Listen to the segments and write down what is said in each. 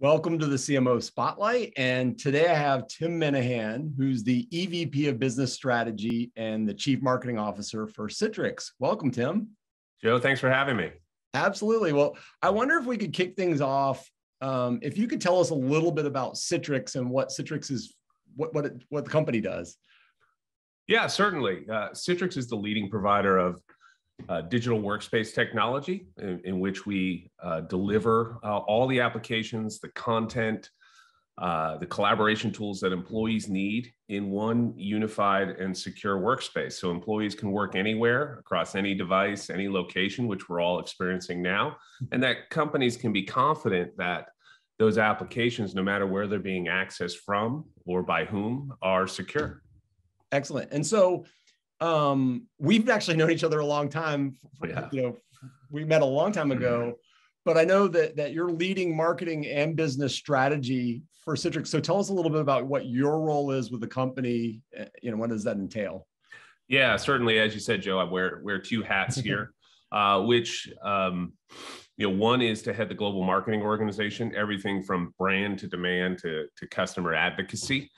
Welcome to the CMO Spotlight. And today I have Tim Minahan, who's the EVP of Business Strategy and the Chief Marketing Officer for Citrix. Welcome, Tim. Joe, thanks for having me. Absolutely. Well, I wonder if we could kick things off. If you could tell us a little bit about Citrix and what Citrix is, what the company does. Yeah, certainly. Citrix is the leading provider of digital workspace technology in which we deliver all the applications, the content, the collaboration tools that employees need in one unified and secure workspace. So employees can work anywhere, across any device, any location, which we're all experiencing now, and that companies can be confident that those applications, no matter where they're being accessed from or by whom, are secure. Excellent. And so we've actually known each other a long time. Yeah. We met a long time ago, but I know that you're leading marketing and business strategy for Citrix. So tell us a little bit about what your role is with the company. What does that entail? Yeah, certainly. As you said, Joe, I wear two hats here, which, one is to head the global marketing organization, everything from brand to demand to customer advocacy.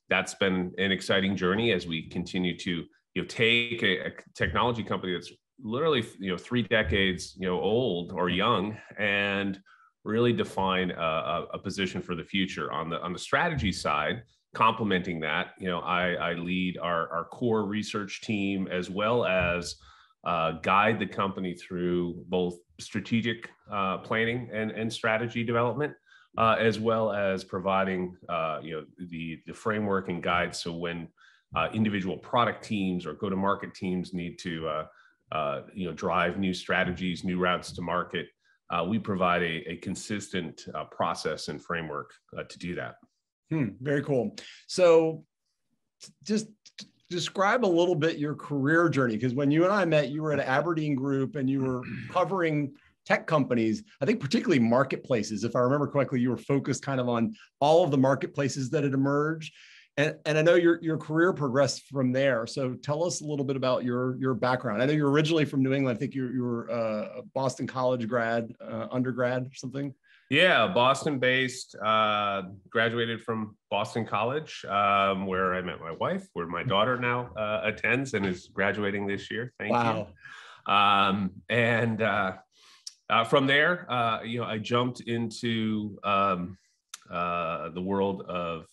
That's been an exciting journey as we continue to take a technology company that's literally 3 decades old or young and really define a position for the future. On the strategy side, complementing that, I lead our core research team as well as guide the company through both strategic planning and strategy development. As well as providing the framework and guides. So when individual product teams or go-to-market teams need to drive new strategies, new routes to market, we provide a consistent process and framework to do that. Very cool. So just describe a little bit your career journey, because when you and I met, you were at Aberdeen Group and you were covering tech companies, I think particularly marketplaces. If I remember correctly, you were focused kind of on all of the marketplaces that had emerged. And I know your career progressed from there. So tell us a little bit about your background. I know you're originally from New England. I think you were a Boston College grad, undergrad or something. Yeah, Boston-based, graduated from Boston College, where I met my wife, where my daughter now attends and is graduating this year. Thank you. From there, I jumped into the world of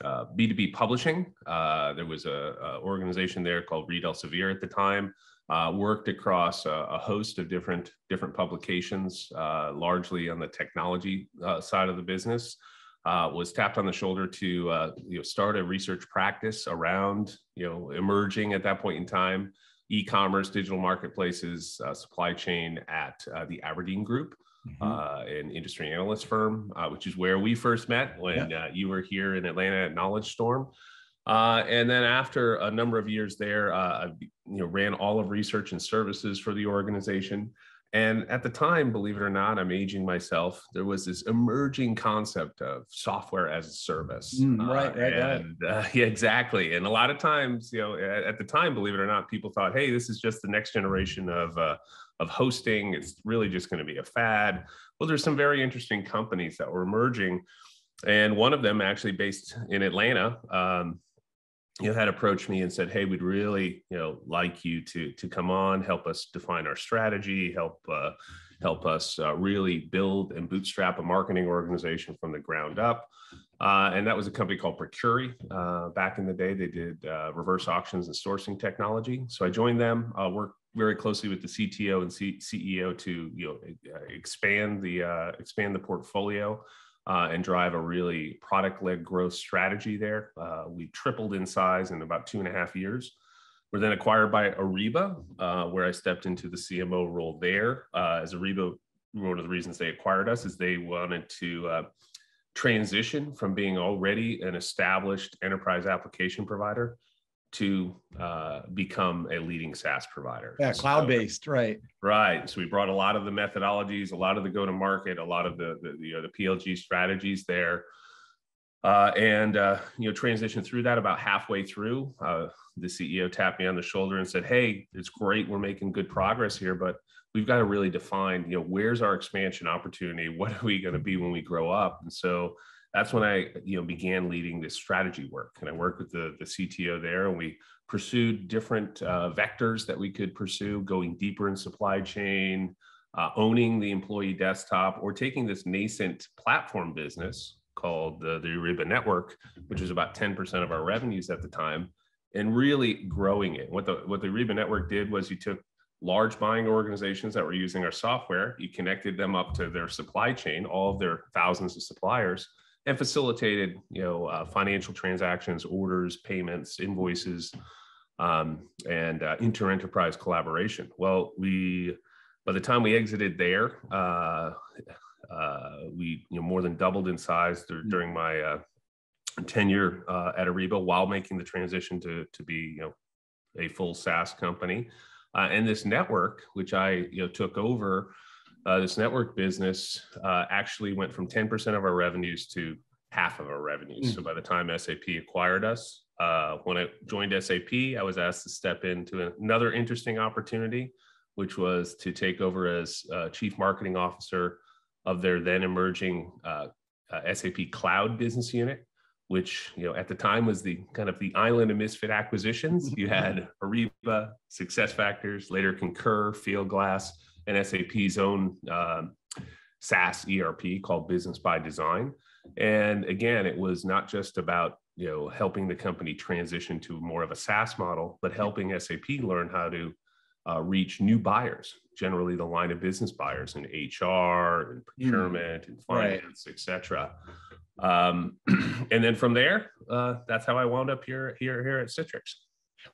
B2B publishing. There was a organization there called Reed Elsevier at the time. Worked across a host of different publications, largely on the technology side of the business. Was tapped on the shoulder to start a research practice around emerging at that point in time e-commerce, digital marketplaces, supply chain at the Aberdeen Group, an industry analyst firm, which is where we first met when you were here in Atlanta at Knowledge Storm. And then after a number of years there, I ran all of research and services for the organization. And at the time, believe it or not, I'm aging myself, there was this emerging concept of software as a service. Right. Yeah, exactly. And a lot of times, at the time, believe it or not, people thought, hey, this is just the next generation of hosting. It's really just going to be a fad. Well, there's some very interesting companies that were emerging. And one of them actually based in Atlanta, had approached me and said, hey, we'd really, like you to come on, help us define our strategy, help us really build and bootstrap a marketing organization from the ground up. And that was a company called Procuri. Back in the day, they did reverse auctions and sourcing technology. So I joined them, worked very closely with the CTO and CEO to expand the portfolio. And drive a really product-led growth strategy there. We tripled in size in about 2.5 years. We're then acquired by Ariba, where I stepped into the CMO role there. As Ariba, one of the reasons they acquired us is they wanted to transition from being already an established enterprise application provider to become a leading SaaS provider. Yeah, cloud-based, right? Right. So we brought a lot of the methodologies, a lot of the go-to-market, a lot of the PLG strategies there, Transitioned through that. About halfway through, the CEO tapped me on the shoulder and said, "Hey, it's great. We're making good progress here, but we've got to really define, where's our expansion opportunity? What are we going to be when we grow up?" And so that's when I, began leading this strategy work. And I worked with the CTO there, and we pursued different vectors that we could pursue, going deeper in supply chain, owning the employee desktop, or taking this nascent platform business called the Ariba Network, which was about 10% of our revenues at the time, and really growing it. What the Ariba Network did was you took large buying organizations that were using our software, you connected them up to their supply chain, all of their thousands of suppliers, and facilitated, financial transactions, orders, payments, invoices, and inter-enterprise collaboration. Well, by the time we exited there, we more than doubled in size during my tenure at Ariba, while making the transition to be a full SaaS company. And this network, which I took over, this network business actually went from 10% of our revenues to half of our revenues. So by the time SAP acquired us, when I joined SAP, I was asked to step into another interesting opportunity, which was to take over as Chief Marketing Officer of their then emerging SAP Cloud business unit, which at the time was the kind of the island of misfit acquisitions. You had Ariba, SuccessFactors, later Concur, Fieldglass, and SAP's own SaaS ERP called Business by Design. And again, it was not just about helping the company transition to more of a SaaS model, but helping SAP learn how to reach new buyers, generally the line of business buyers in HR and procurement and finance, et cetera. And then from there, that's how I wound up here at Citrix.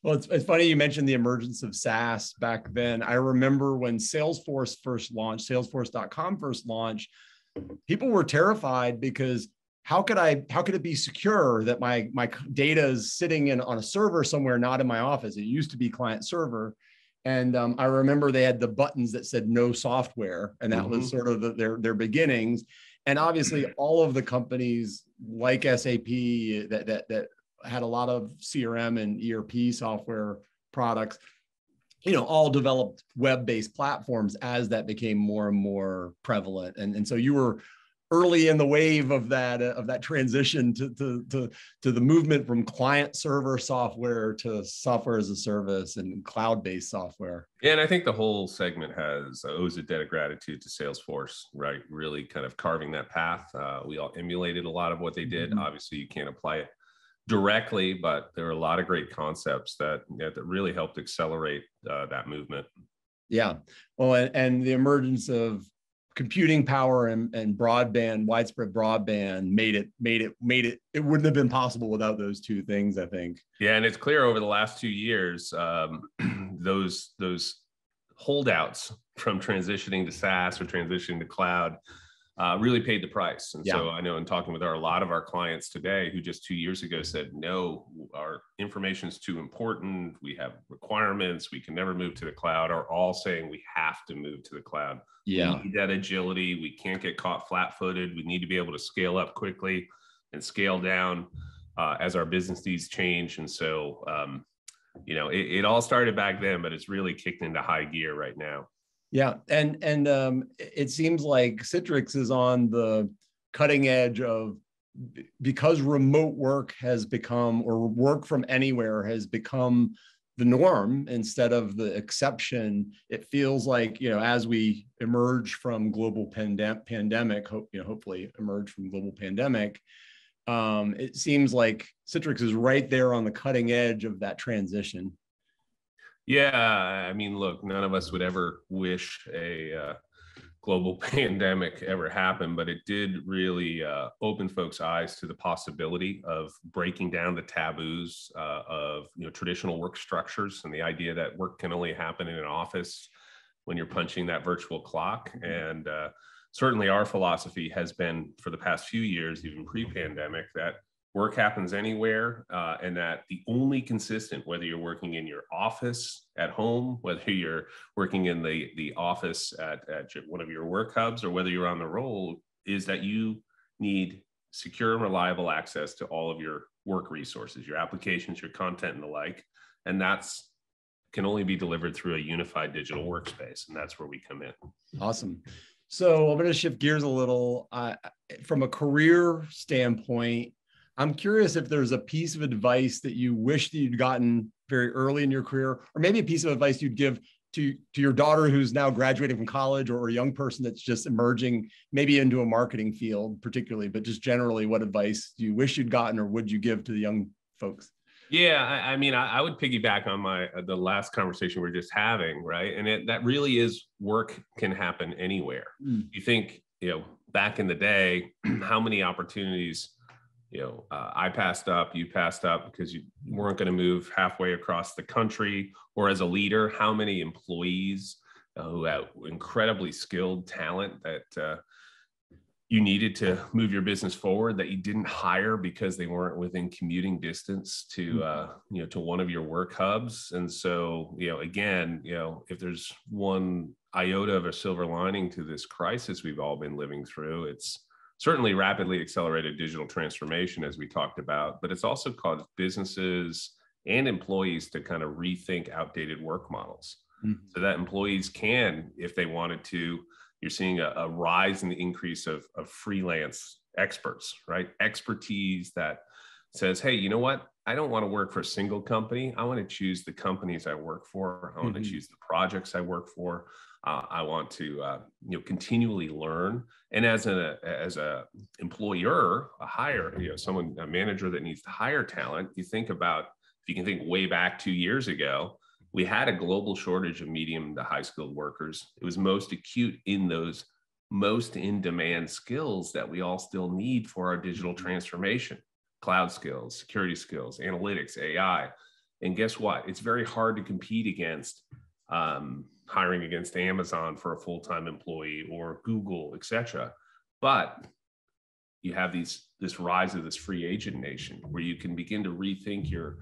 Well, it's funny you mentioned the emergence of SaaS back then. I remember when Salesforce first launched, Salesforce.com first launched, people were terrified because how could it be secure that my data is sitting on a server somewhere, not in my office? It used to be client server. And I remember they had the buttons that said no software, and that was sort of their beginnings. And obviously, all of the companies like SAP that had a lot of CRM and ERP software products, all developed web-based platforms as that became more and more prevalent. And so you were early in the wave of that transition to the movement from client server software to software as a service and cloud-based software. Yeah, and I think the whole segment owes a debt of gratitude to Salesforce, right? Really kind of carving that path. We all emulated a lot of what they did. Obviously, you can't apply it directly, but there are a lot of great concepts that really helped accelerate that movement. Yeah, well, and the emergence of computing power and broadband, widespread broadband made it wouldn't have been possible without those two things, I think. Yeah, and it's clear over the last 2 years, those holdouts from transitioning to SaaS or transitioning to cloud really paid the price. And so I know in talking with a lot of our clients today who just 2 years ago said, no, our information is too important, we have requirements, we can never move to the cloud, are all saying we have to move to the cloud. Yeah. We need that agility. We can't get caught flat-footed. We need to be able to scale up quickly and scale down as our business needs change. And so, it all started back then, but it's really kicked into high gear right now. Yeah, and it seems like Citrix is on the cutting edge of, because remote work has become, or work from anywhere has become the norm instead of the exception. It feels like, as we emerge from global pandemic, hopefully emerge from global pandemic, it seems like Citrix is right there on the cutting edge of that transition. Yeah, I mean, look, none of us would ever wish a global pandemic ever happened, but it did really open folks' eyes to the possibility of breaking down the taboos of traditional work structures and the idea that work can only happen in an office when you're punching that virtual clock. And certainly our philosophy has been for the past few years, even pre-pandemic, that work happens anywhere, and that the only consistent, whether you're working in your office at home, whether you're working in the office at one of your work hubs, or whether you're on the road, is that you need secure and reliable access to all of your work resources, your applications, your content, and the like. And that's can only be delivered through a unified digital workspace. And that's where we come in. Awesome. So I'm going to shift gears a little. From a career standpoint, I'm curious if there's a piece of advice that you wish that you'd gotten very early in your career, or maybe a piece of advice you'd give to your daughter who's now graduating from college, or a young person that's just emerging maybe into a marketing field particularly, but just generally, what advice do you wish you'd gotten or would you give to the young folks? Yeah, I mean, I would piggyback on the last conversation we were just having, right? And that really is, work can happen anywhere. You think, back in the day, how many opportunities, I passed up, you passed up because you weren't going to move halfway across the country, or as a leader, how many employees who have incredibly skilled talent that you needed to move your business forward that you didn't hire because they weren't within commuting distance to to one of your work hubs. And so, again, if there's one iota of a silver lining to this crisis we've all been living through, it's certainly rapidly accelerated digital transformation, as we talked about, but it's also caused businesses and employees to kind of rethink outdated work models so that employees can, if they wanted to. You're seeing a rise in the increase of freelance experts, right? Expertise that says, hey, you know what? I don't want to work for a single company. I want to choose the companies I work for. I want to choose the projects I work for. I want to continually learn. And as a employer, a manager that needs to hire talent, you think about, if you can think way back 2 years ago, we had a global shortage of medium to high skilled workers. It was most acute in those most in-demand skills that we all still need for our digital transformation: cloud skills, security skills, analytics, AI. And guess what? It's very hard to compete against hiring against Amazon for a full-time employee, or Google, et cetera. But you have this rise of this free agent nation where you can begin to rethink your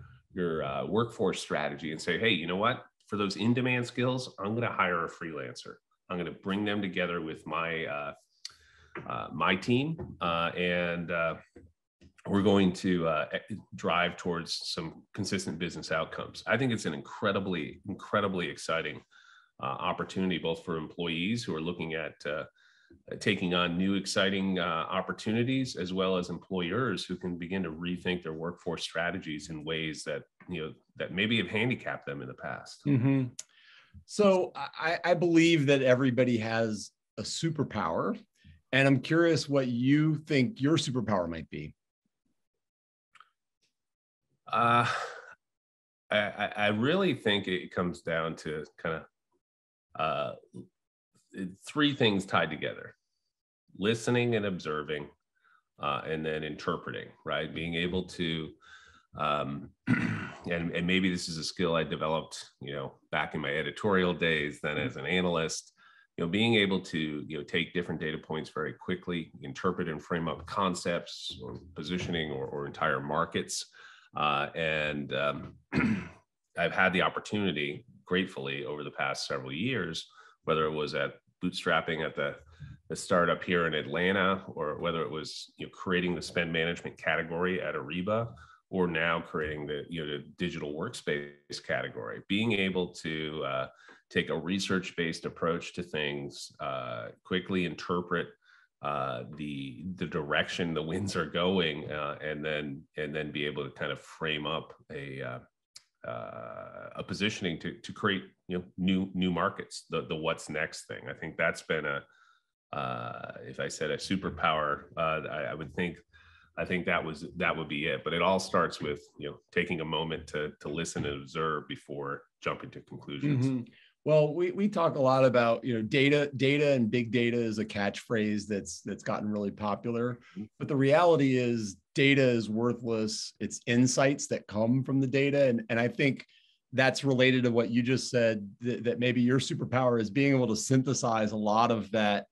workforce strategy and say, hey, you know what? For those in-demand skills, I'm going to hire a freelancer. I'm going to bring them together with my my team, and we're going to drive towards some consistent business outcomes. I think it's an incredibly exciting opportunity, both for employees who are looking at taking on new exciting opportunities, as well as employers who can begin to rethink their workforce strategies in ways that that maybe have handicapped them in the past. So I believe that everybody has a superpower, and I'm curious what you think your superpower might be. I really think it comes down to kind of three things tied together: listening and observing, and then interpreting, right? Being able to, and maybe this is a skill I developed, back in my editorial days, then as an analyst, being able to, take different data points very quickly, interpret and frame up concepts or positioning or entire markets. And I've had the opportunity, gratefully, over the past several years, whether it was at bootstrapping at the startup here in Atlanta, or whether it was creating the spend management category at Ariba, or now creating the digital workspace category, being able to take a research-based approach to things, quickly interpret the direction the winds are going, and then be able to kind of frame up a positioning to create new markets, the what's next thing. I think that's been if I said a superpower, I think that would be it. But it all starts with taking a moment to listen and observe before jumping to conclusions. Well, we talk a lot about data and big data is a catchphrase that's gotten really popular, but the reality is data is worthless. It's insights that come from the data, and I think that's related to what you just said, that maybe your superpower is being able to synthesize a lot of that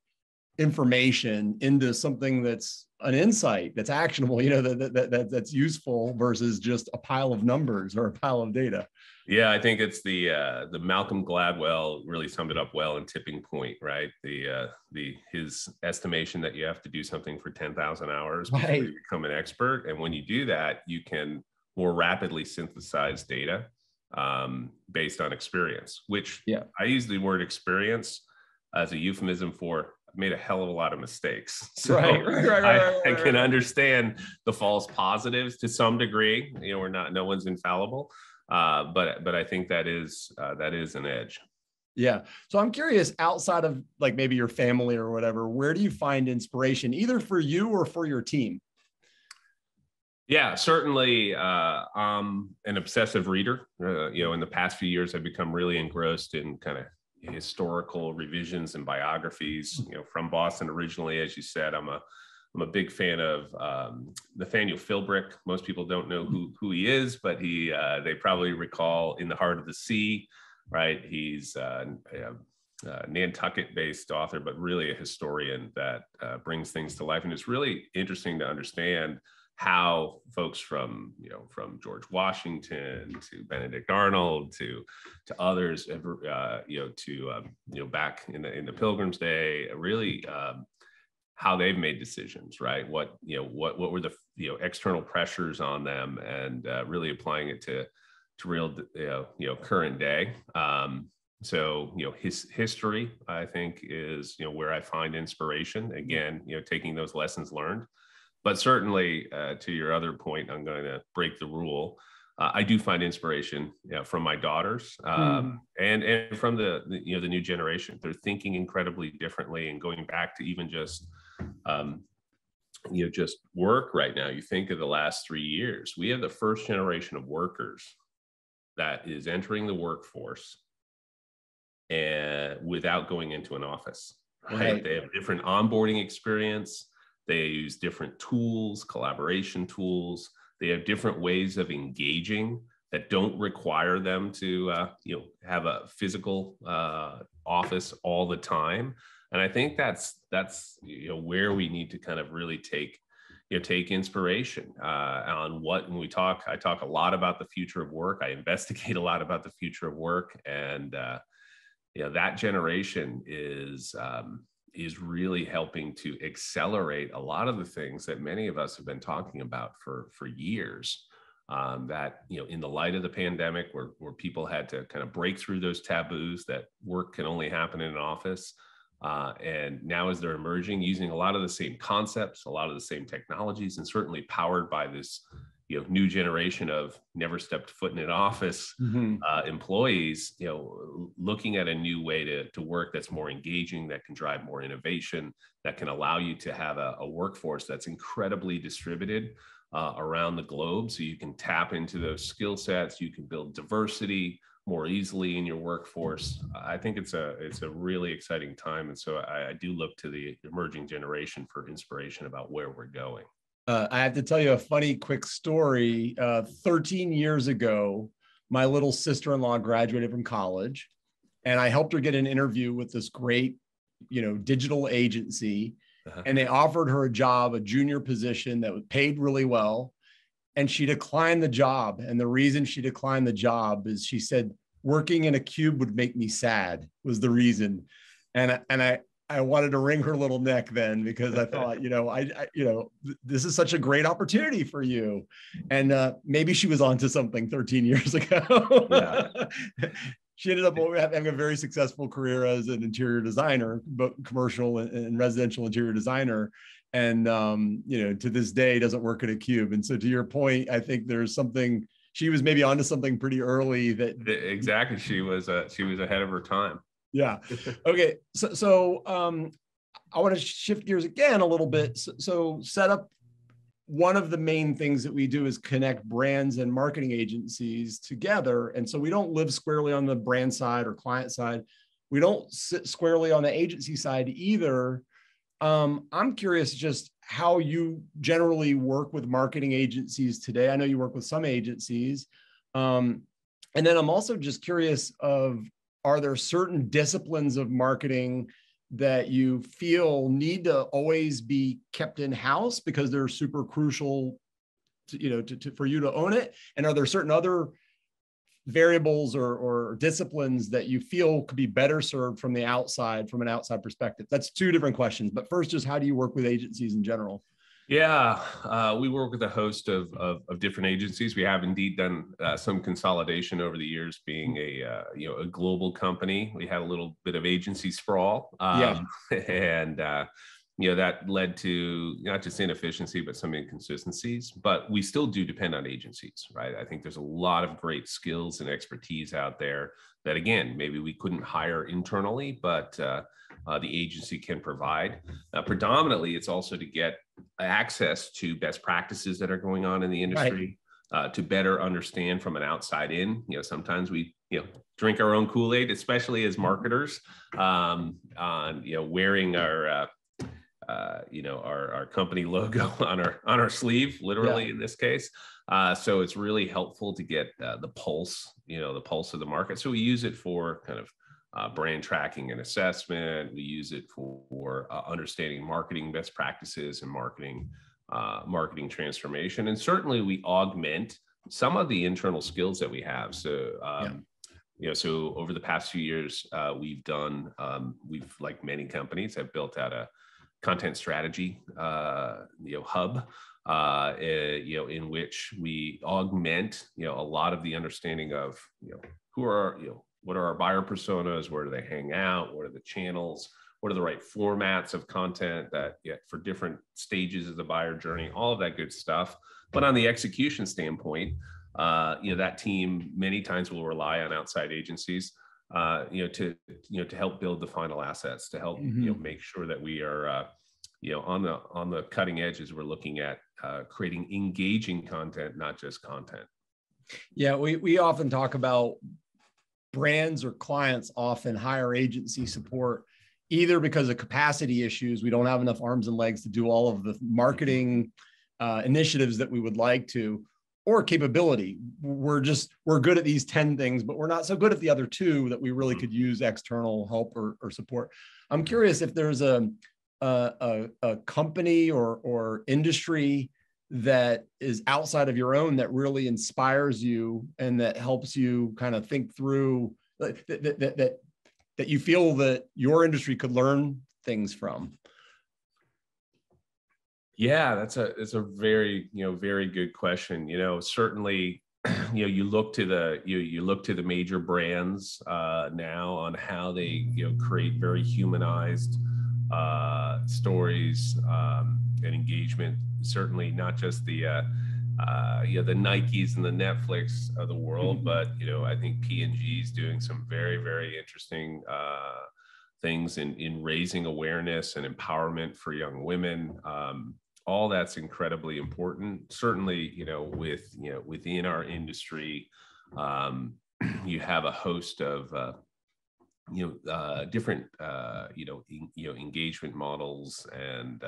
information into something that's an insight that's actionable, that's useful versus just a pile of numbers or a pile of data. Yeah, I think it's the Malcolm Gladwell really summed it up well in Tipping Point, right? His estimation that you have to do something for 10,000 hours before you become an expert, and when you do that, you can more rapidly synthesize data based on experience. Which I use the word experience as a euphemism for I've made a hell of a lot of mistakes. So I can understand the false positives to some degree. No one's infallible. But I think that is an edge. Yeah. So I'm curious, outside of like maybe your family or whatever, where do you find inspiration, either for you or for your team? Yeah, certainly. I'm an obsessive reader. In the past few years, I've become really engrossed in kind of historical revisions and biographies. From Boston originally, as you said, I'm a big fan of Nathaniel Philbrick. Most people don't know who he is, but they probably recall In the Heart of the Sea, right? He's a Nantucket-based author, but really a historian that brings things to life. And it's really interesting to understand how folks from George Washington to Benedict Arnold to others, back in the Pilgrim's Day, really. How they've made decisions, right? What were the external pressures on them, and really applying it to real current day. So his history, I think, is where I find inspiration. Again, taking those lessons learned, but certainly to your other point, I'm going to break the rule. I do find inspiration from my daughters and from the new generation. They're thinking incredibly differently, and going back to even just work right now. You think of the last 3 years, we have the first generation of workers that is entering the workforce and without going into an office, right? They have different onboarding experience. They use different tools, collaboration tools. They have different ways of engaging that don't require them to have a physical office all the time. And I think that's where we need to kind of really take inspiration on what, when I talk a lot about the future of work. I investigate a lot about the future of work, and that generation is really helping to accelerate a lot of the things that many of us have been talking about for years. That in the light of the pandemic, where people had to kind of break through those taboos that work can only happen in an office. And now, as they're emerging, using a lot of the same concepts, a lot of the same technologies, and certainly powered by this new generation of never stepped foot in an office employees, looking at a new way to work that's more engaging, that can drive more innovation, that can allow you to have a workforce that's incredibly distributed around the globe, so you can tap into those skill sets, you can build diversity more easily in your workforce. I think it's a really exciting time. And so I do look to the emerging generation for inspiration about where we're going. I have to tell you a funny, quick story. 13 years ago, my little sister-in-law graduated from college, and I helped her get an interview with this great, digital agency. And they offered her a job, a junior position that was paid really well. And she declined the job. And the reason she declined the job is she said, working in a cube would make me sad, was the reason. And I wanted to wring her little neck then, because I thought, this is such a great opportunity for you. And maybe she was onto something 13 years ago. Yeah. She ended up having a very successful career as an interior designer, both commercial and residential interior designer. And, to this day doesn't work at a cube. And so to your point, I think there's something, she was maybe onto something pretty early that. Exactly. She was ahead of her time. Yeah. Okay. So I want to shift gears again a little bit. So set up, one of the main things that we do is connect brands and marketing agencies together. And so we don't live squarely on the brand side or client side. We don't sit squarely on the agency side either. I'm curious just how you generally work with marketing agencies today. I know you work with some agencies. And then I'm also just curious are there certain disciplines of marketing that you feel need to always be kept in-house because they're super crucial for you to own it? And are there certain other variables or disciplines that you feel could be better served from an outside perspective? That's two different questions. But first, just how do you work with agencies in general? Yeah, we work with a host of different agencies. We have indeed done some consolidation over the years. Being a global company, we had a little bit of agency sprawl, and that led to not just inefficiency but some inconsistencies. But we still do depend on agencies, right? I think there's a lot of great skills and expertise out there that, again, maybe we couldn't hire internally, but the agency can provide. Predominantly, it's also to get access to best practices that are going on in the industry, right. To better understand from an outside in. Sometimes we drink our own Kool-Aid, especially as marketers, on wearing our company logo on our sleeve, literally, in this case. So it's really helpful to get the pulse of the market. So we use it for kind of brand tracking and assessment. We use it for understanding marketing best practices and marketing transformation. And certainly we augment some of the internal skills that we have. So, so over the past few years, we've like many companies, have built out a content strategy, hub, in which we augment, a lot of the understanding of, what are our buyer personas? Where do they hang out? What are the channels? What are the right formats of content that for different stages of the buyer journey? All of that good stuff. But on the execution standpoint, that team many times will rely on outside agencies, to help build the final assets, to help make sure that we are on the cutting edge as we're looking at creating engaging content, not just content. Yeah, we often talk about brands or clients often hire agency support either because of capacity issues. We don't have enough arms and legs to do all of the marketing initiatives that we would like to, or capability. We're good at these 10 things, but we're not so good at the other two that we really could use external help or support. I'm curious if there's a company or industry that is outside of your own that really inspires you and that helps you kind of think through that you feel that your industry could learn things from. Yeah, that's a very, very good question. Certainly, you look to the major brands now on how they, create very humanized stories and engagement. Certainly not just the Nikes and the Netflix of the world, but I think P&G is doing some very, very interesting things in raising awareness and empowerment for young women. All that's incredibly important. Certainly, within our industry, you have a host of different engagement models and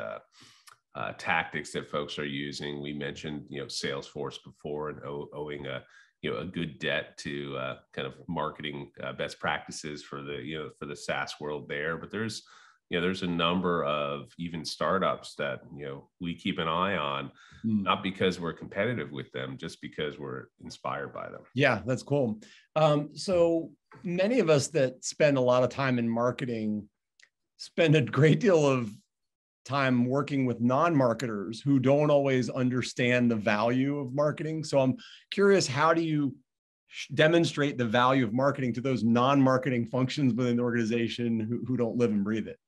tactics that folks are using. We mentioned Salesforce before, and owing a good debt to kind of marketing best practices for the SaaS world there. But there's a number of even startups that we keep an eye on, not because we're competitive with them, just because we're inspired by them. Yeah, that's cool. So many of us that spend a lot of time in marketing spend a great deal of time working with non-marketers who don't always understand the value of marketing. So I'm curious, how do you demonstrate the value of marketing to those non-marketing functions within the organization who don't live and breathe it?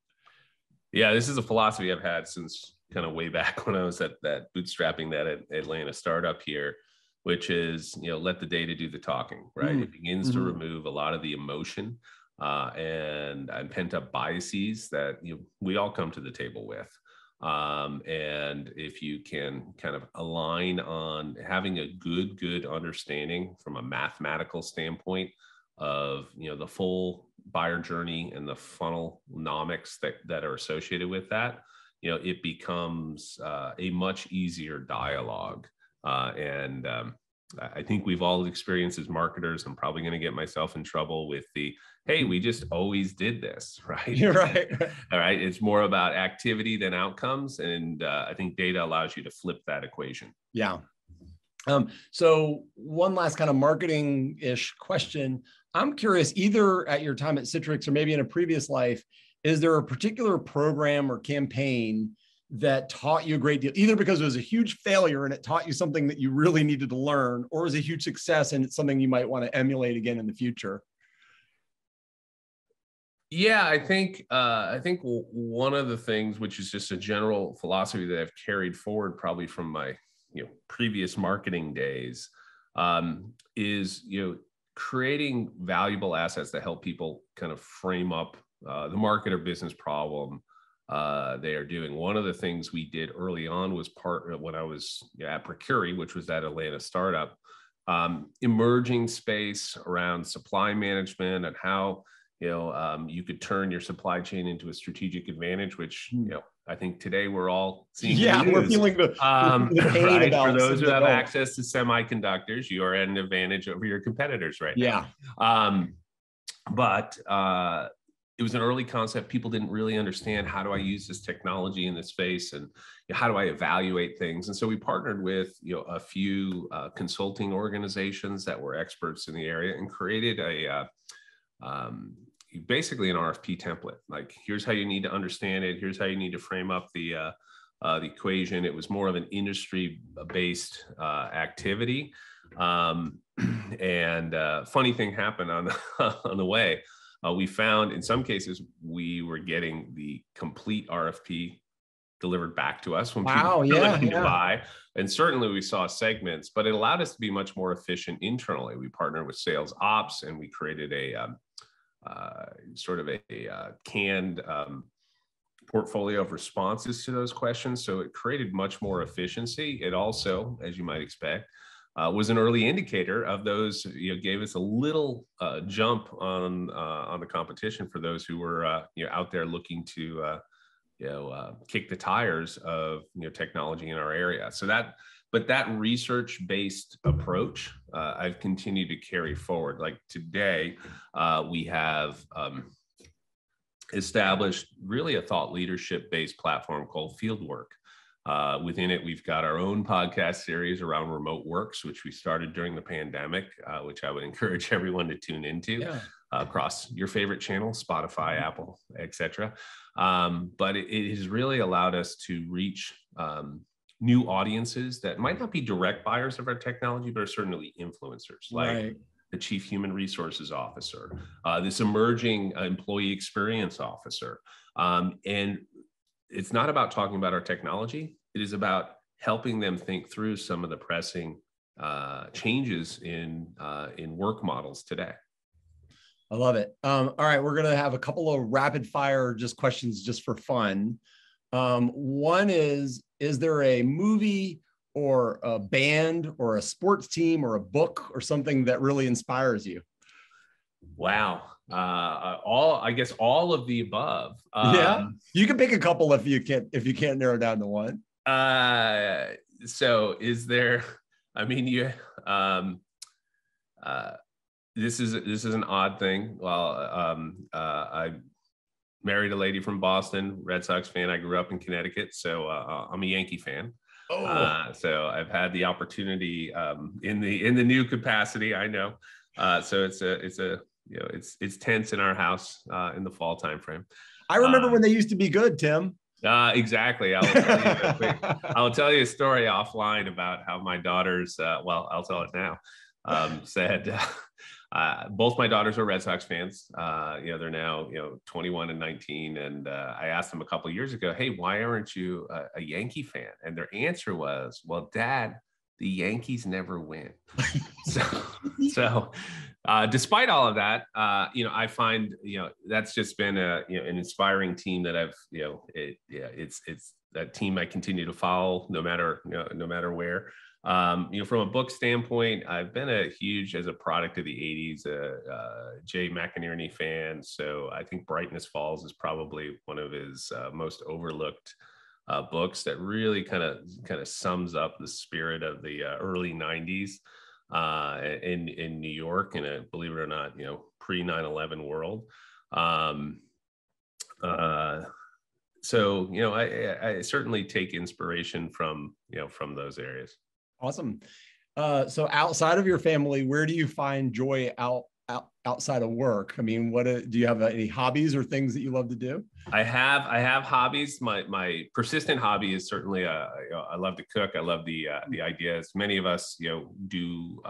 Yeah, this is a philosophy I've had since kind of way back when I was at that bootstrapping that Atlanta startup here, which is, let the data do the talking, right? It begins to remove a lot of the emotion and pent up biases that we all come to the table with. And if you can kind of align on having a good understanding from a mathematical standpoint of the full buyer journey and the funnel nomics that are associated with that, it becomes a much easier dialogue. And I think we've all experienced as marketers. I'm probably going to get myself in trouble with the, hey, we just always did this, right? You're right. All right. It's more about activity than outcomes. And I think data allows you to flip that equation. Yeah. So one last kind of marketing-ish question. I'm curious, either at your time at Citrix or maybe in a previous life, is there a particular program or campaign that taught you a great deal, either because it was a huge failure and it taught you something that you really needed to learn, or was a huge success and it's something you might want to emulate again in the future? Yeah, I think one of the things, which is just a general philosophy that I've carried forward probably from my previous marketing days, is creating valuable assets that help people kind of frame up the market or business problem they are doing. One of the things we did early on was when I was at Procuri, which was that Atlanta startup, emerging space around supply management and how you could turn your supply chain into a strategic advantage, which I think today we're all seeing. Yeah, we're feeling the pain right? about For those who have access to semiconductors, you are at an advantage over your competitors right now. But it was an early concept. People didn't really understand, how do I use this technology in this space, and how do I evaluate things? And so we partnered with a few consulting organizations that were experts in the area and created basically an RFP template. Like, here's how you need to understand it. Here's how you need to frame up the equation. It was more of an industry-based activity. And funny thing happened on the way. We found in some cases we were getting the complete RFP delivered back to us when people were looking to buy. And certainly we saw segments, but it allowed us to be much more efficient internally. We partnered with sales ops, and we created a sort of a canned portfolio of responses to those questions. So it created much more efficiency. It also, as you might expect, was an early indicator of those, gave us a little jump on the competition for those who were out there looking to kick the tires of technology in our area. So that research-based approach, I've continued to carry forward. Like today, we have established really a thought leadership-based platform called Fieldwork. Within it, we've got our own podcast series around remote works, which we started during the pandemic, which I would encourage everyone to tune into across your favorite channels, Spotify, Apple, etc. But it has really allowed us to reach new audiences that might not be direct buyers of our technology, but are certainly influencers, like the chief human resources officer, this emerging employee experience officer. And it's not about talking about our technology. It is about helping them think through some of the pressing changes in work models today. I love it. All right, we're going to have a couple of rapid fire questions just for fun. One is there a movie or a band or a sports team or a book or something that really inspires you? Wow. I guess all of the above. You can pick a couple if you can't narrow down to one. So is there, this is an odd thing. Well, I married a lady from Boston, Red Sox fan. I grew up in Connecticut, so I'm a Yankee fan. So I've had the opportunity in the new capacity. I know. So it's tense in our house in the fall timeframe. I remember when they used to be good, Tim. Exactly. I'll tell you a story offline about how my daughters, I'll tell it now, said both my daughters are Red Sox fans. They're now 21 and 19. And I asked them a couple of years ago, hey, why aren't you a Yankee fan? And their answer was, well, Dad, the Yankees never win. So despite all of that, I find, that's just been an inspiring team that I've, it's that team I continue to follow no matter where. From a book standpoint, I've been as a product of the 80s, Jay McInerney fan. So I think Brightness Falls is probably one of his most overlooked books that really kind of sums up the spirit of the early 90s. in New York, in a, believe it or not, pre 9/11 world. So, I certainly take inspiration from those areas. Awesome. So outside of your family, where do you find joy outside of work? I mean, do you have any hobbies or things that you love to do? I have hobbies. My persistent hobby is certainly I love to cook. I love the ideas. Many of us do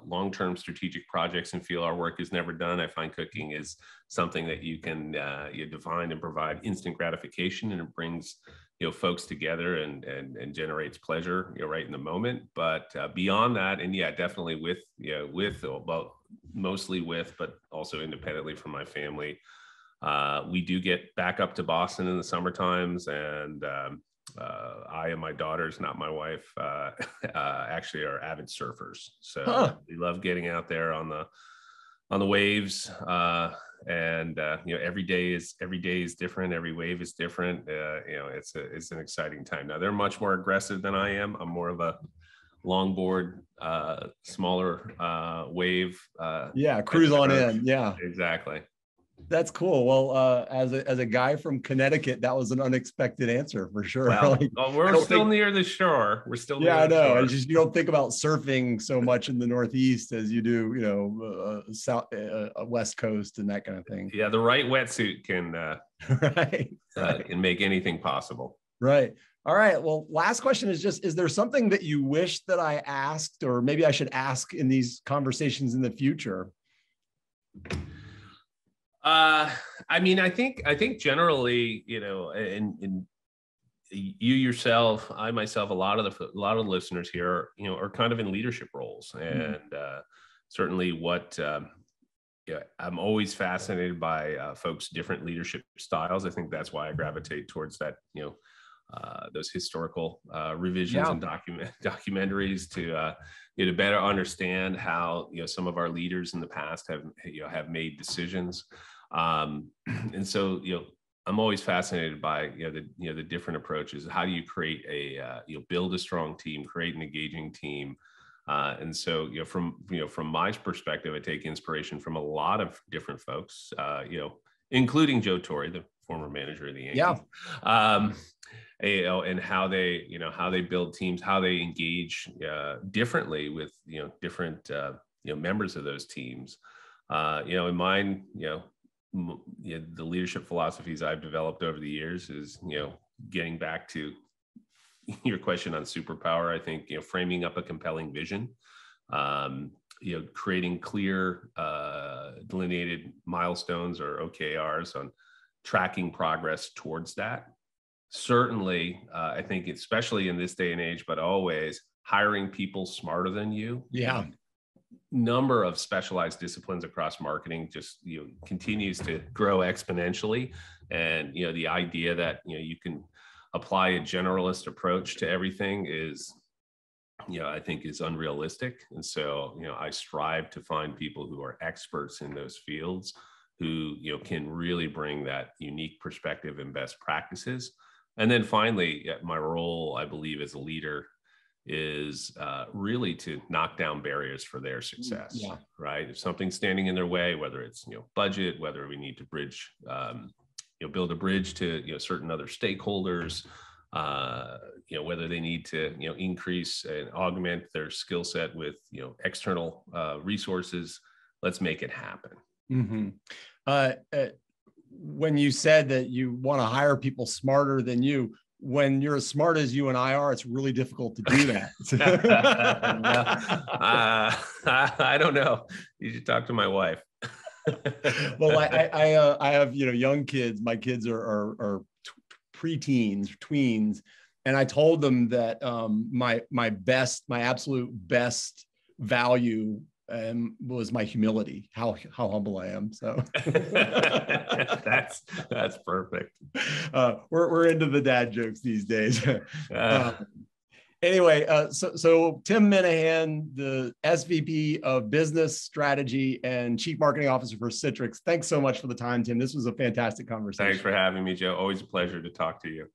long-term strategic projects and feel our work is never done. I find cooking is something that you can you define and provide instant gratification, and it brings folks together and generates pleasure right in the moment. But beyond that, and definitely mostly with, but also independently from my family. We do get back up to Boston in the summer times, and I and my daughters, not my wife, actually are avid surfers. So we love getting out there on the waves, and every day is different. Every wave is different. It's an exciting time. Now they're much more aggressive than I am. I'm more of a longboard, smaller wave. Cruise on in. Yeah, exactly. That's cool. Well, as a guy from Connecticut, that was an unexpected answer for sure. Well, we're still near the shore. We're still near I the know. shore. It's just you don't think about surfing so much in the Northeast as you do, South, West Coast, and that kind of thing. Yeah, the right wetsuit can right. Can make anything possible. Right. All right. Well, last question is just: is there something that you wish that I asked, or maybe I should ask in these conversations in the future? I mean, I think generally, and you yourself, I myself, a lot of the listeners here, are kind of in leadership roles, and certainly what I'm always fascinated by folks' different leadership styles. I think that's why I gravitate towards that, those historical revisions and documentaries to better understand how some of our leaders in the past have made decisions. And so, I'm always fascinated by, the different approaches. How do you create build a strong team, create an engaging team? And so, from my perspective, I take inspiration from a lot of different folks, including Joe Torre, the former manager of the Yankees. And how they build teams, how they engage differently with different members of those teams. In mine, the leadership philosophies I've developed over the years is getting back to your question on superpower. I think framing up a compelling vision, creating clear delineated milestones or OKRs on tracking progress towards that. Certainly, I think especially in this day and age, but always hiring people smarter than you. Yeah. Number of specialized disciplines across marketing just continues to grow exponentially, and the idea that you can apply a generalist approach to everything is I think is unrealistic. And so I strive to find people who are experts in those fields, who can really bring that unique perspective and best practices. And then finally, my role, I believe, as a leader is really to knock down barriers for their success, right? If something's standing in their way, whether it's budget, whether we need to bridge, build a bridge to certain other stakeholders, whether they need to increase and augment their skill set with external resources, let's make it happen. Mm-hmm. When you said that you want to hire people smarter than you, when you're as smart as you and I are, it's really difficult to do that. I don't know. You should talk to my wife. Well, I have young kids. My kids are preteens, tweens, and I told them that my absolute best value was my humility, how humble I am. So that's perfect. We're into the dad jokes these days. Anyway, so Tim Minahan, the SVP of Business Strategy and Chief Marketing Officer for Citrix. Thanks so much for the time, Tim. This was a fantastic conversation. Thanks for having me, Joe. Always a pleasure to talk to you.